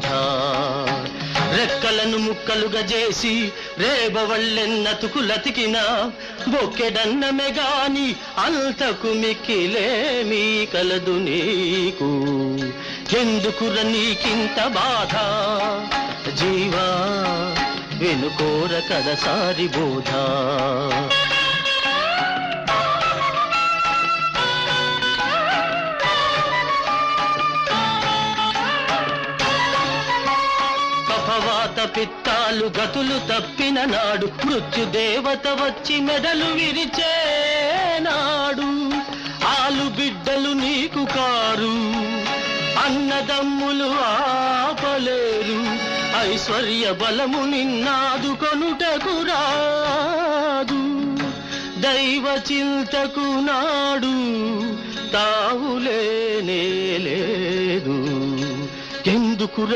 బోధ రెక్కలను ముక్కలుగా చేసి రేబవళ్ళెన్నతుకులతికిన బొక్కెడన్నమే గాని అంతకు మిక్కిలేమీ కలదు నీకు ఎందుకుర నీకింత బాధ జీవా వెనుకోర కడసారి బోధ కఫవాత పిత్తాలు గతులు తప్పిన నాడు మృత్యుదేవత వచ్చి మెడలు విరిచేనాడు ఆలు బిడ్డలు నీకు కారు అన్నదమ్ములు ఆపలేరు ఐశ్వర్య బలము నిన్నాదు కొనుటకు రాదు దైవ చింతకు నాడు తావులేనే లేదు ఎందుకుర